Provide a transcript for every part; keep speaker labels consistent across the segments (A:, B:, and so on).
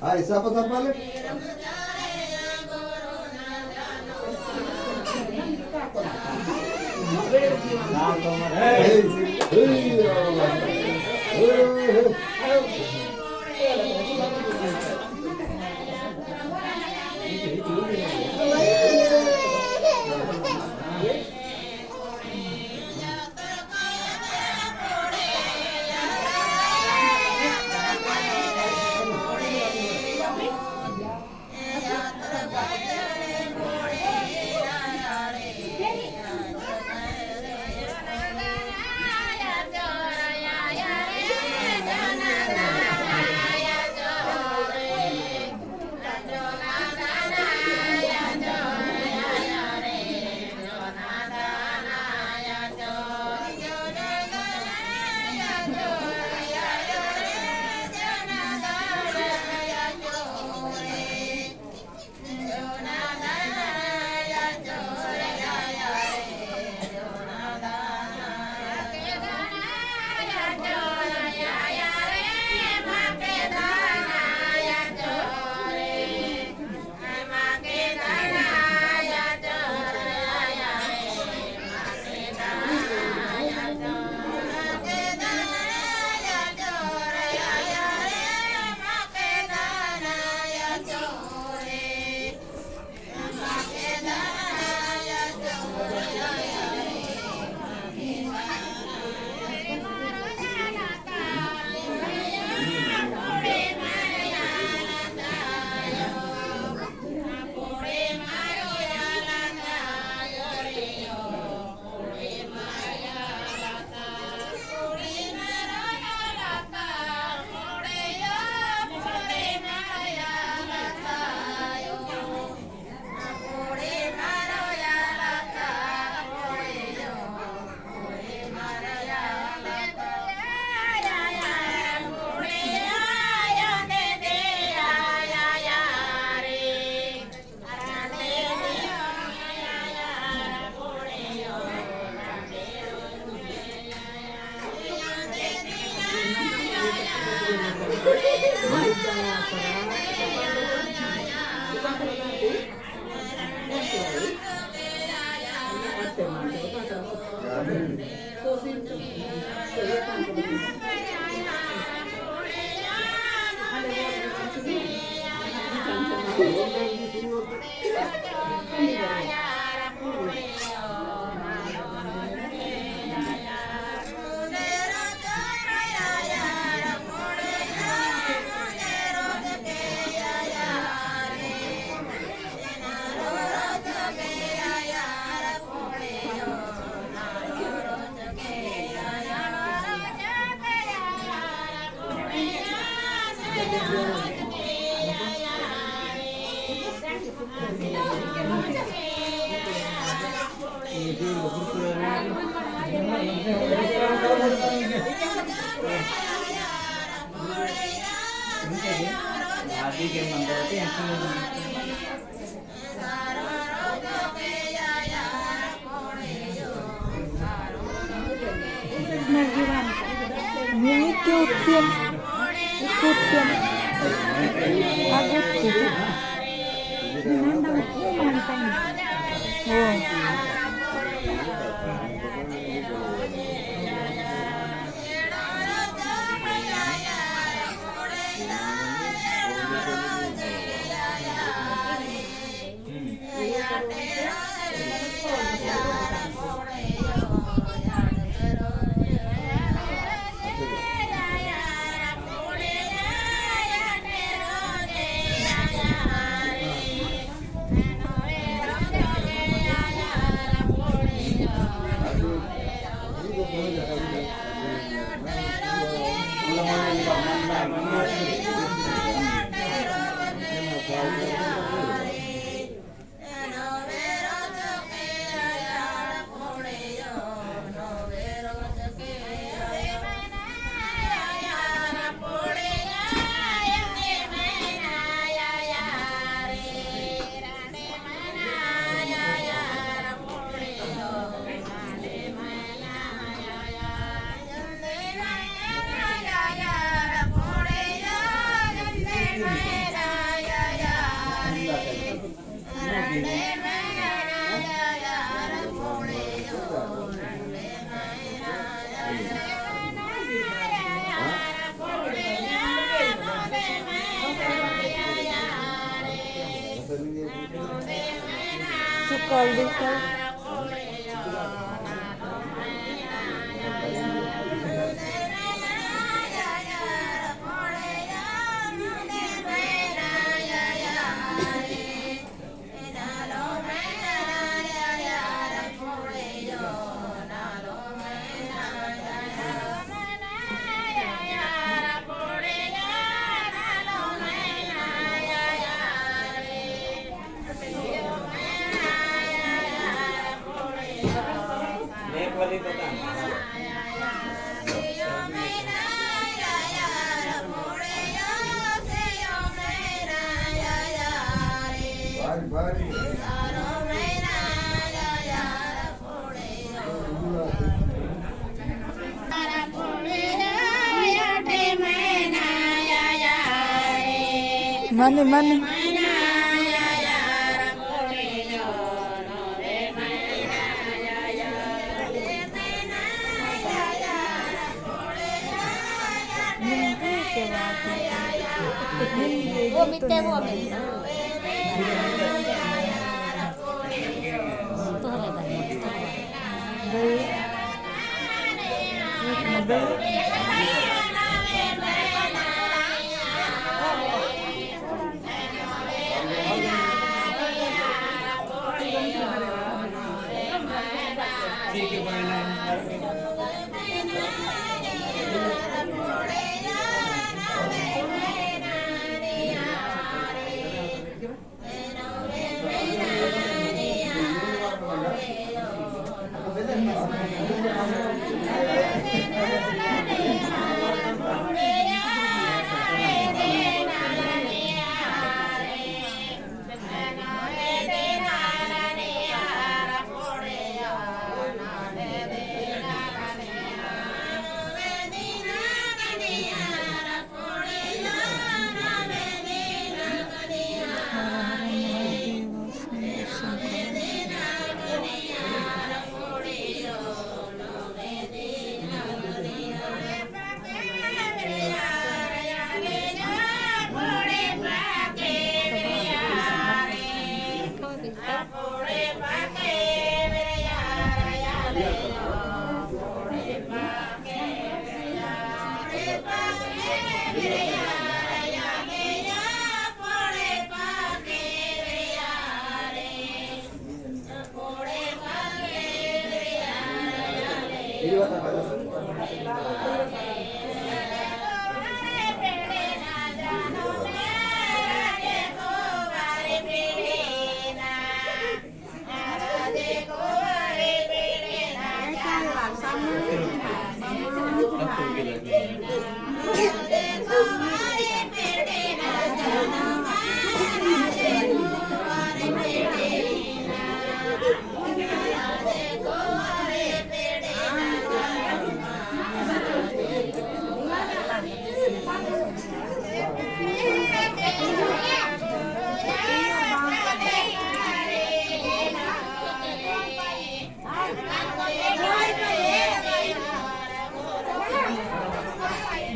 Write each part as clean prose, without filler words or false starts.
A: Ay, siapa balik?
B: Ikutin, ikutin. Aku tidak. Nandang aku mantang. Oh. Sekali-kali. Mana?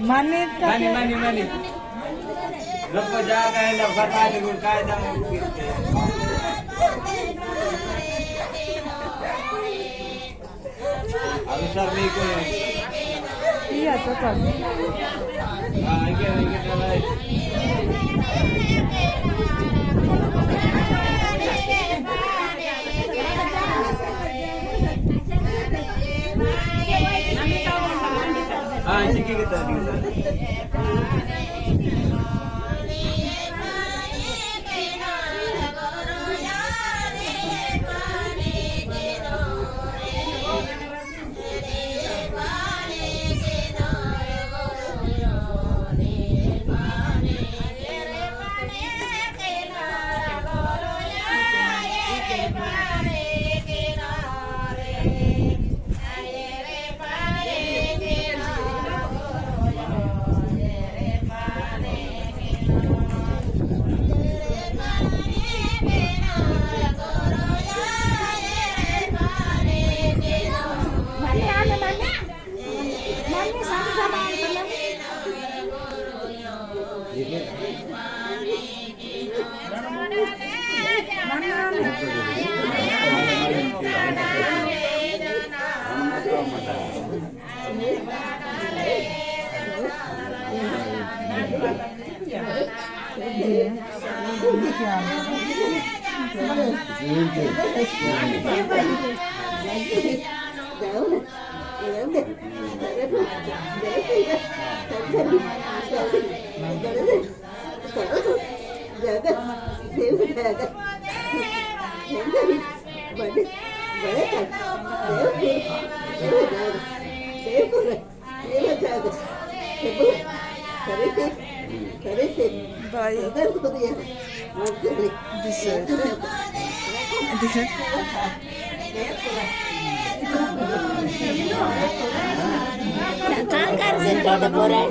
B: Manit
C: Mani, mani, mani. Look ko dyan kayo lang katali kung kaya na Aku sabi ko yun.
B: Iya, cocok.
C: Ikit na lang. Sige kita.
B: Baik. Dessert.
D: Kan sentuh deburan.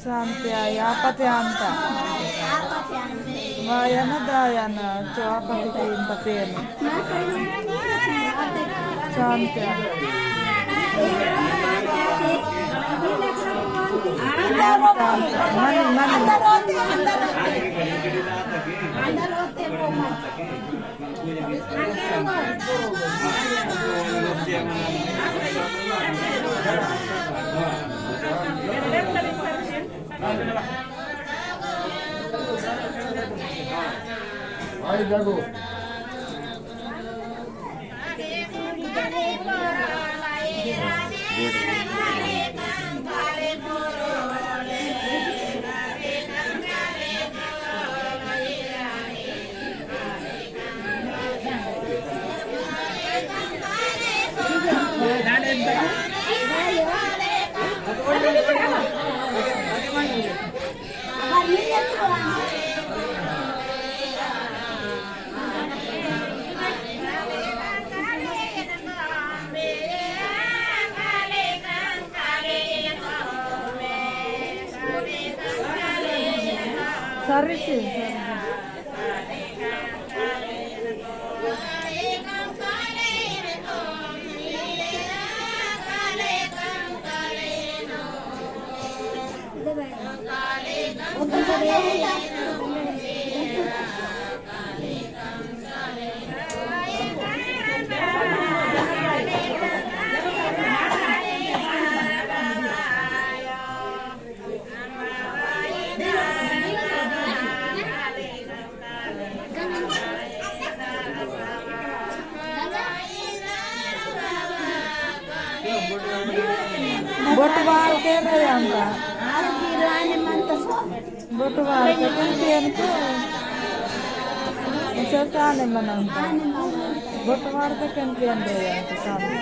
B: Santiaya, apa tianta? Mayana dayana, coba bikin paten. Santiaya. Mana?
A: Ayo jago.
B: Sari sih. Botwal ke rayanta. Botwal ke kantian ko. Isasane mananta. Botwal ke kantian rayanta sabi.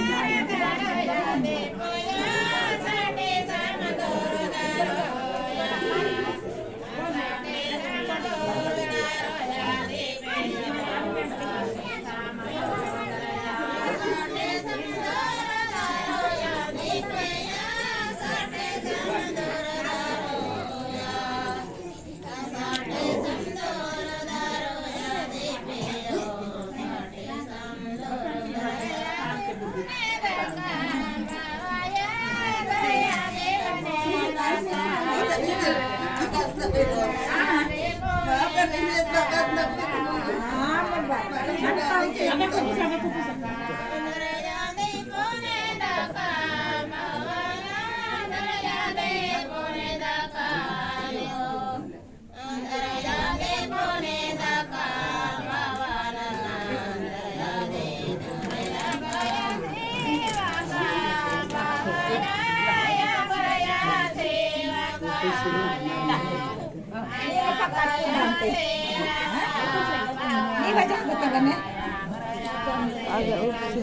B: Agak uksi.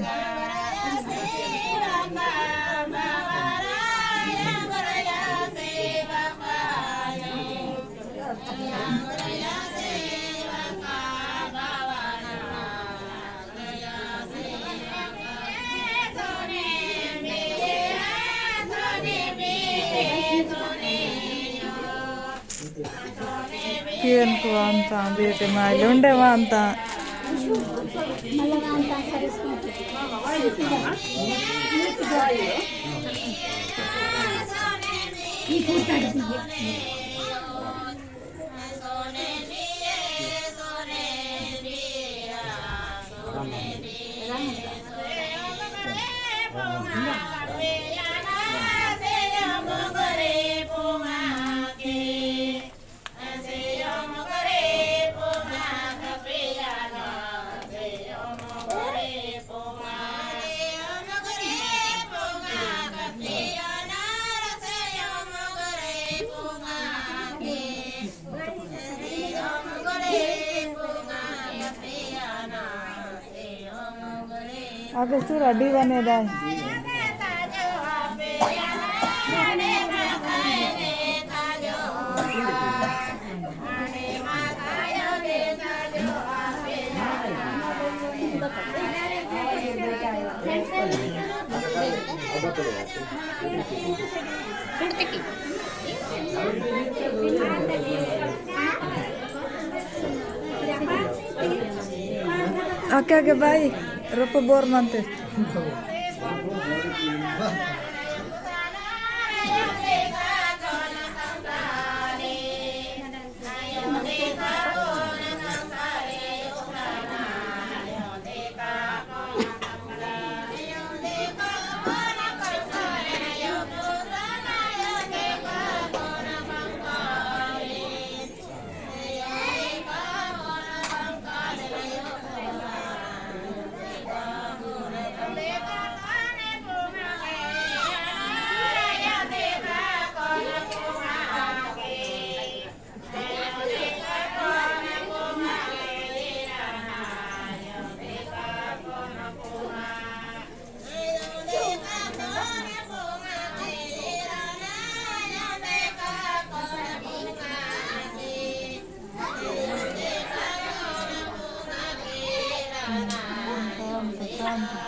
B: Kian ku anta bete mai londe wanta. Apa surah di mana dah? Oke, oke, baik. Rupa bor nanti. Sayang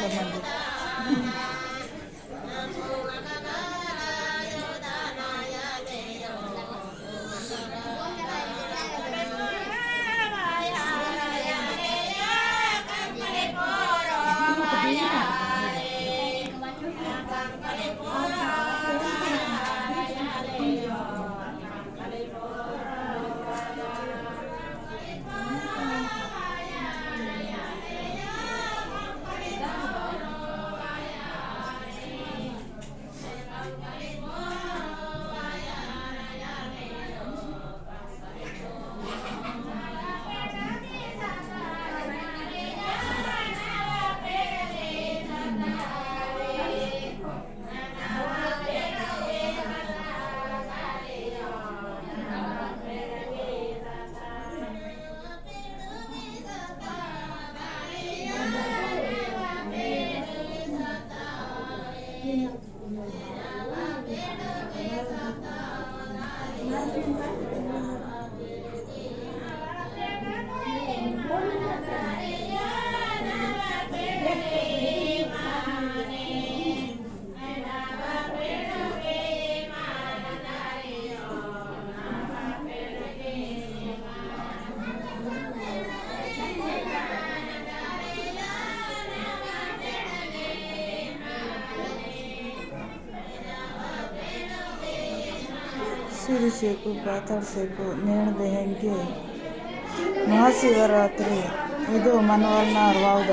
B: teman. సిరిసేకు పాతాళసేకు ನೇಣದೆಹೆಂಗೆ Mahashivratri ಇದು ಮನವಲ್ನ ಅರ್ವಾವ್ದ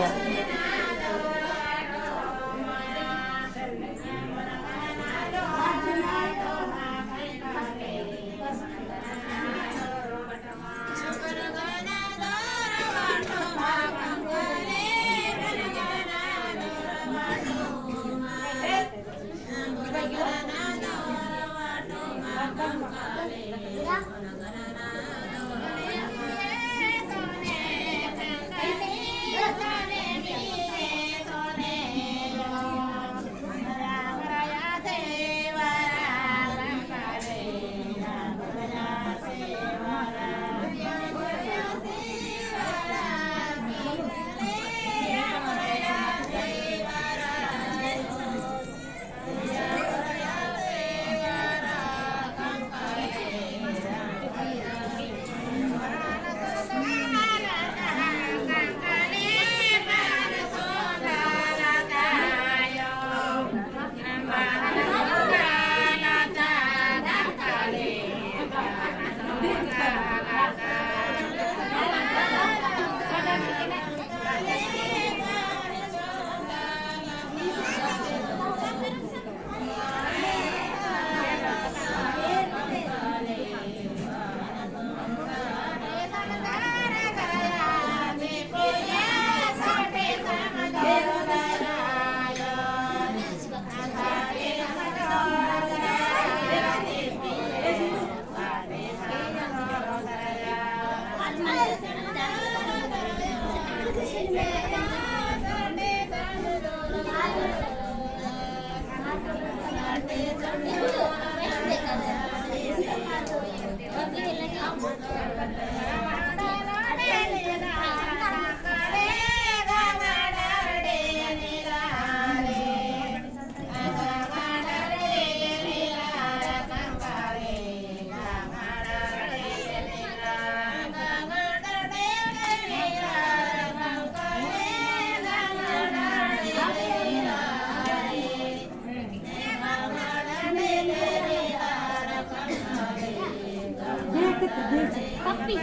B: Tapi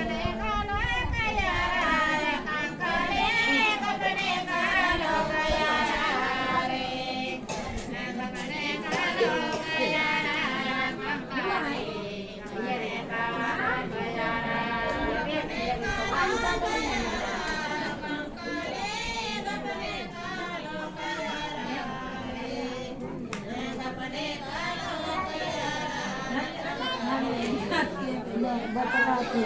B: batalaki.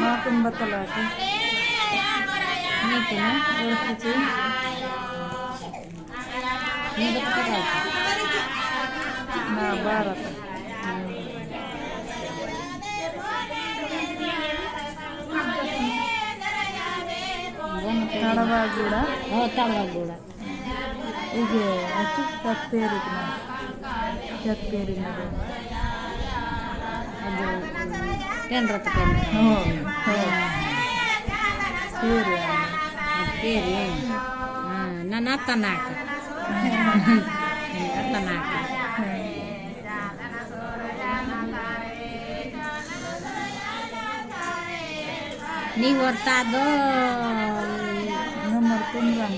B: Makan batalaki. Ini kan, roti. Ini batalaki. Nah, barat. ತಳವಾಗೂಡ ತಳವಾಗೂಡ ಈಗ ಅಚ್ಚು ಚಪ್ಪೇರಿನ ಅದು ಟೆನ್ರತ್ತ ಹ್ಞೂ ಸೇರಿ ಸೇರಿ ಹಾಂ ನನ್ನ ಅತ್ತ ನಾಲ್ಕು ಅತ್ತ ನಾಲ್ಕು ನೀವು ಹೊರ್ತಾದು nomor tunggang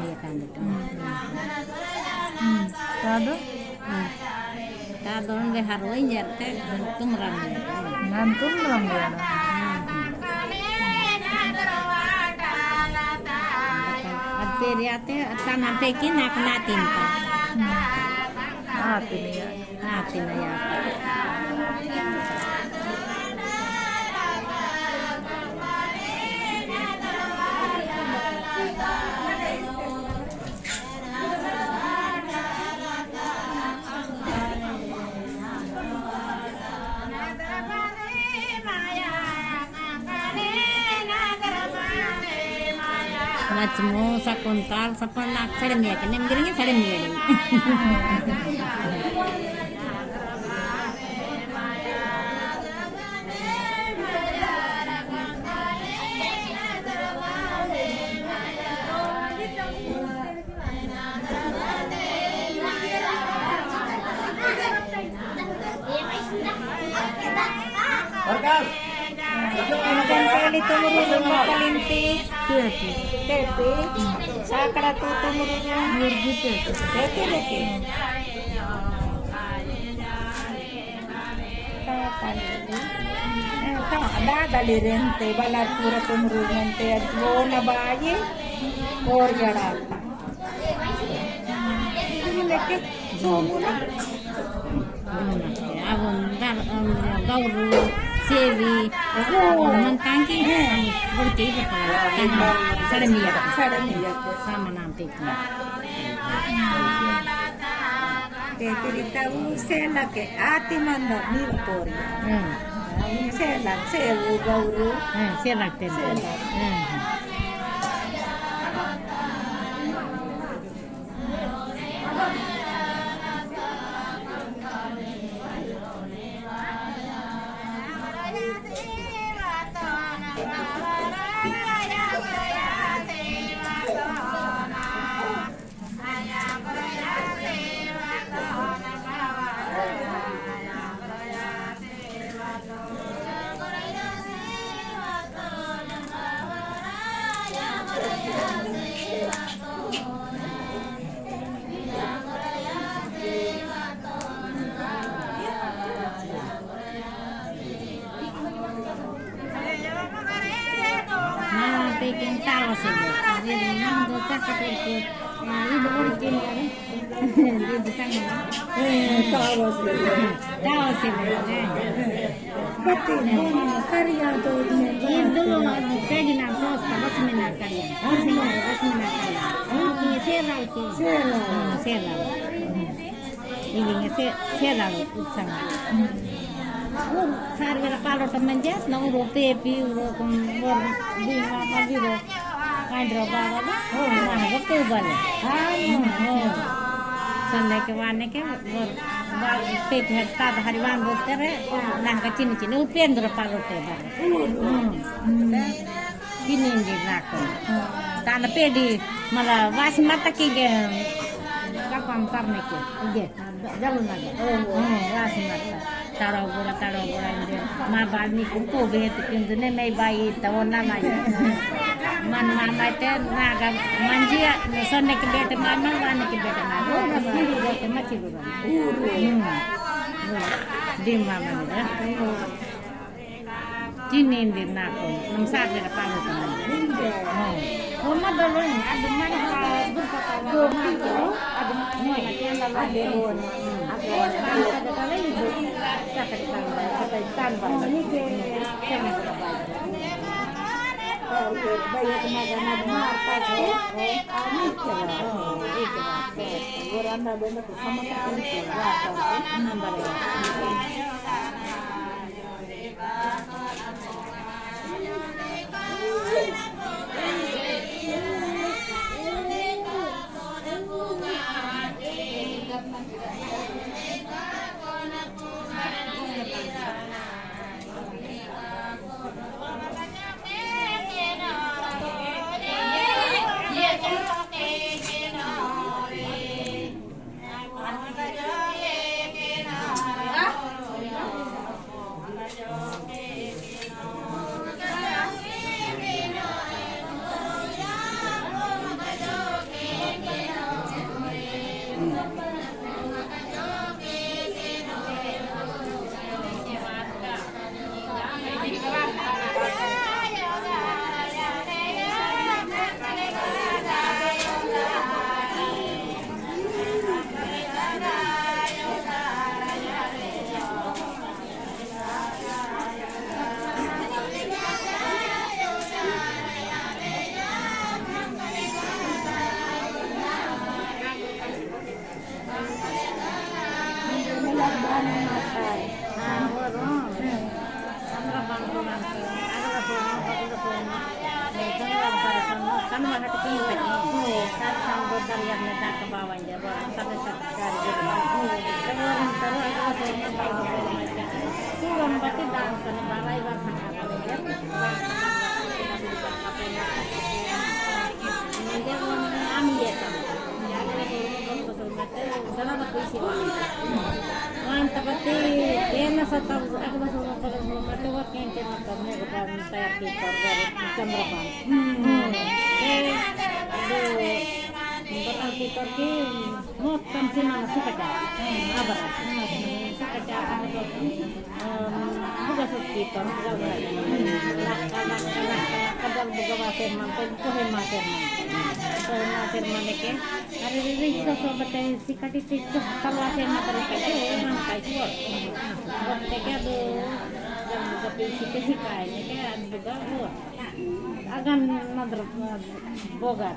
B: ya kan itu. Tado? Tado nggak harus injak teh tunggang ya. Nantung tunggang ya. Adperi ate tanah tekin nak natin ta. Natin ya. Natin ya. Macmo sa kontal sa panak sa demi kan nem giringnya sa demi ada.
C: Orkan.
B: Kali tumurun makalinti. Tepi. Sakra tu tumurun gitu. Tepi deki. Ada dalirente balar pura tumurun te adona bayi or jada. Ini leke somuna. Abon dar gauru sevi mentangki berarti apa sademiya sama nanti tahu sela ke ati manda nilpori sela sevu gauru sela sela Peking tahu sih, jadi nang dokter seperti ibu bikin kan, dia bukan tahu sih, betul, karya tu itu kayak nang terus kalau seminar karya, seminar karya, serau, ini serau sama. Sar vera palo temenjas na uro pepi uro con bor di apa biro kaindro baba nah betul bale sanne ke wane ke bor bal pepi hatta hariwan bostere nang ka cini cini upendra palo te bale kini ndi rakon tana pedi mala was mata ki ge kapam karne ke ge jalun naga was mata taruh bola ini. Ma balmi kumpul begitu kintunya mai bayi tahun nama ya. Man mama itu naga manjia sonne kebete mama wane kebete mama. Oh masih kebete masih dulu. Di mama ni. Cinin di nakon. Namsak dia palu kan. Mama dulu ni ada mana berapa ada mana yang lalu ada bon. Ada kali ibu cakap tambah. Ini ke kena berapa? Banyak kemajuan apa sih? Ini cerah. Orang ada benar sama sekali cerah. Kan mana tu kita ni? Kan sambut dari yang nak ke bawah je, orang sampai sekali je. Kalau orang tahu aku saya baik. Suram berarti dalam kan bawah itu sangat baik. Ini orang ambil tak? Dalam apa isi? Mantap berarti. Dia nak satu aku masuk pada mata waktu yang kita kami bukan saya kita dari jam berapa? Bakal kita ke mau kamsi mana suka dah, apa? Suka dah apa tu? Bukan suka kita, kadang buka bahasa mantan, tu bahasa mana ke? Hari ini kita sobat si kadi itu kalau bahasa mana mereka mana kayu? Mereka tu tapi si kain, mereka juga agan nadar boga.